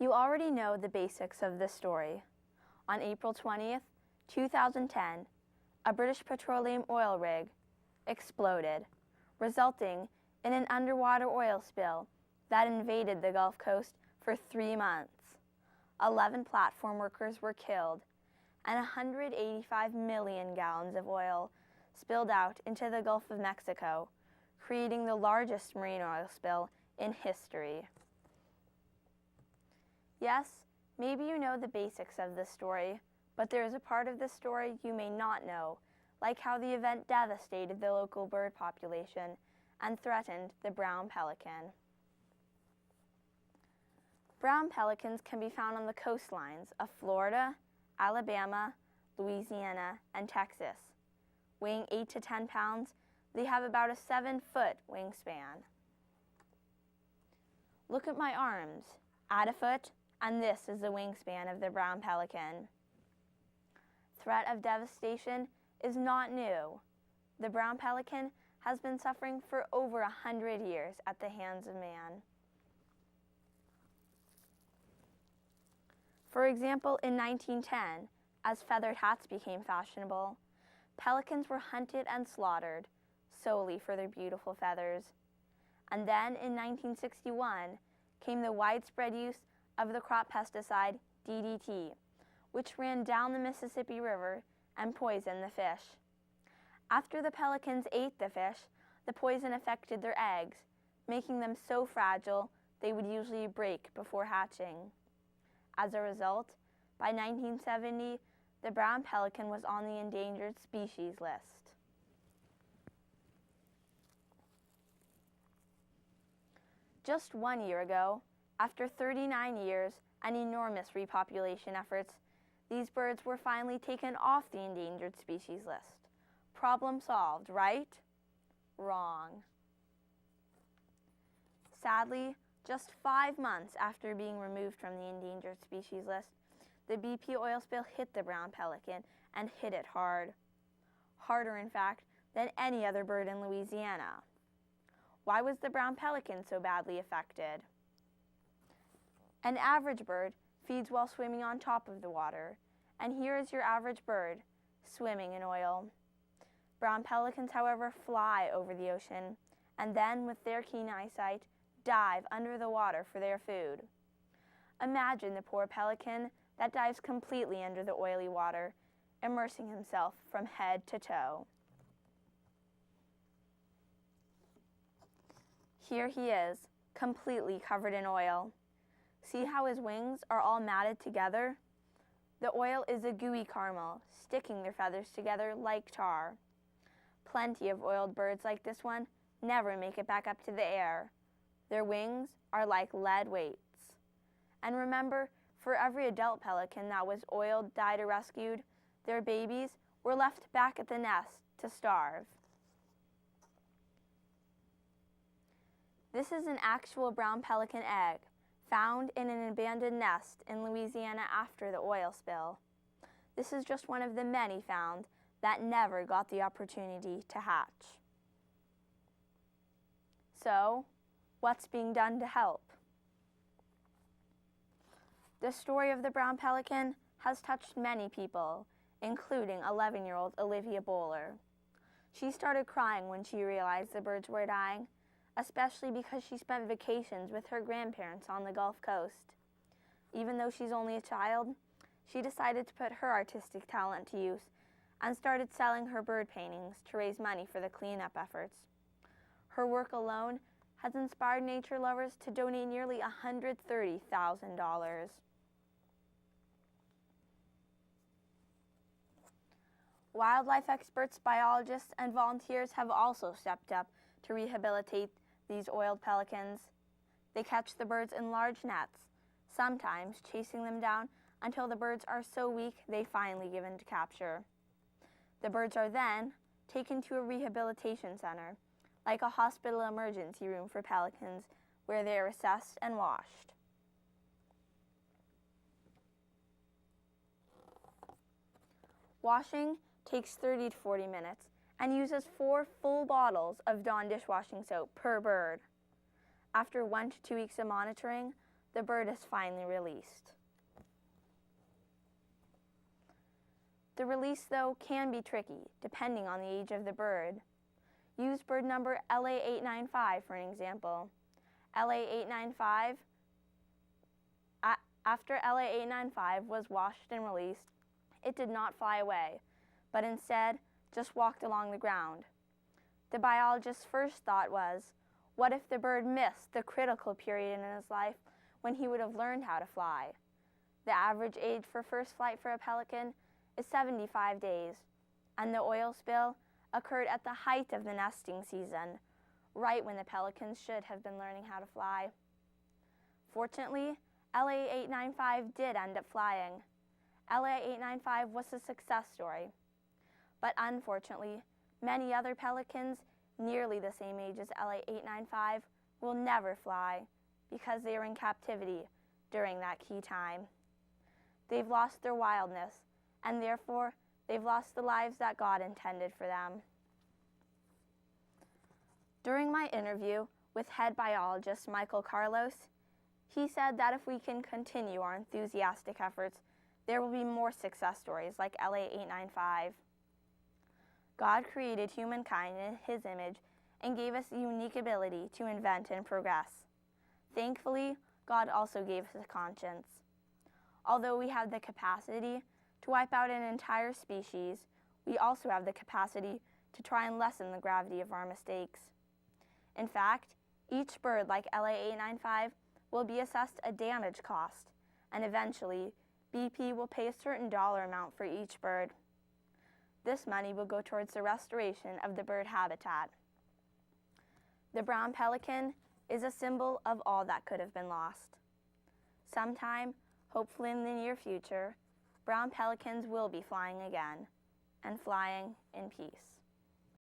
You already know the basics of this story. On April 20th, 2010, a British petroleum oil rig exploded, resulting in an underwater oil spill that invaded the Gulf Coast for 3 months. 11 platform workers were killed, and 185 million gallons of oil spilled out into the Gulf of Mexico, creating the largest marine oil spill in history. Yes, maybe you know the basics of this story, but there is a part of this story you may not know, like how the event devastated the local bird population and threatened the brown pelican. Brown pelicans can be found on the coastlines of Florida, Alabama, Louisiana, and Texas. Weighing 8 to 10 pounds, they have about a 7-foot wingspan. Look at my arms. Add a foot, and this is the wingspan of the brown pelican. Threat of devastation is not new. The brown pelican has been suffering for over 100 years at the hands of man. For example, in 1910, as feathered hats became fashionable, pelicans were hunted and slaughtered solely for their beautiful feathers. And then in 1961 came the widespread use of the crop pesticide DDT, which ran down the Mississippi River and poisoned the fish. After the pelicans ate the fish, the poison affected their eggs, making them so fragile they would usually break before hatching. As a result, by 1970, the brown pelican was on the endangered species list. Just 1 year ago, after 39 years and enormous repopulation efforts, these birds were finally taken off the endangered species list. Problem solved, right? Wrong. Sadly, just 5 months after being removed from the endangered species list, the BP oil spill hit the brown pelican and hit it hard. Harder, in fact, than any other bird in Louisiana. Why was the brown pelican so badly affected? An average bird feeds while swimming on top of the water, and here is your average bird, swimming in oil. Brown pelicans, however, fly over the ocean, and then, with their keen eyesight, dive under the water for their food. Imagine the poor pelican that dives completely under the oily water, immersing himself from head to toe. Here he is, completely covered in oil. See how his wings are all matted together? The oil is a gooey caramel, sticking their feathers together like tar. Plenty of oiled birds like this one never make it back up to the air. Their wings are like lead weights. And remember, for every adult pelican that was oiled, died, or rescued, their babies were left back at the nest to starve. This is an actual brown pelican egg found in an abandoned nest in Louisiana after the oil spill. This is just one of the many found that never got the opportunity to hatch. So, what's being done to help? The story of the brown pelican has touched many people, including 11-year-old Olivia Bowler. She started crying when she realized the birds were dying, especially because she spent vacations with her grandparents on the Gulf Coast. Even though she's only a child, she decided to put her artistic talent to use and started selling her bird paintings to raise money for the cleanup efforts. Her work alone has inspired nature lovers to donate nearly $130,000. Wildlife experts, biologists, and volunteers have also stepped up to rehabilitate these oiled pelicans. They catch the birds in large nets, sometimes chasing them down until the birds are so weak they finally give in to capture. The birds are then taken to a rehabilitation center, like a hospital emergency room for pelicans, where they are assessed and washed. Washing takes 30 to 40 minutes and uses 4 full bottles of Dawn dishwashing soap per bird. After 1 to 2 weeks of monitoring, the bird is finally released. The release, though, can be tricky, depending on the age of the bird. Use bird number LA895 for an example. LA895, after LA895 was washed and released, it did not fly away, but instead just walked along the ground. The biologist's first thought was, what if the bird missed the critical period in his life when he would have learned how to fly? The average age for first flight for a pelican is 75 days, and the oil spill occurred at the height of the nesting season, right when the pelicans should have been learning how to fly. Fortunately, LA895 did end up flying. LA895 was a success story. But unfortunately, many other pelicans nearly the same age as LA895 will never fly because they are in captivity during that key time. They've lost their wildness, and therefore they've lost the lives that God intended for them. During my interview with head biologist Michael Carlos, he said that if we can continue our enthusiastic efforts, there will be more success stories like LA895. God created humankind in His image and gave us the unique ability to invent and progress. Thankfully, God also gave us a conscience. Although we have the capacity to wipe out an entire species, we also have the capacity to try and lessen the gravity of our mistakes. In fact, each bird like LA895 will be assessed a damage cost, and eventually, BP will pay a certain dollar amount for each bird. This money will go towards the restoration of the bird habitat. The brown pelican is a symbol of all that could have been lost. Sometime, hopefully in the near future, brown pelicans will be flying again, and flying in peace.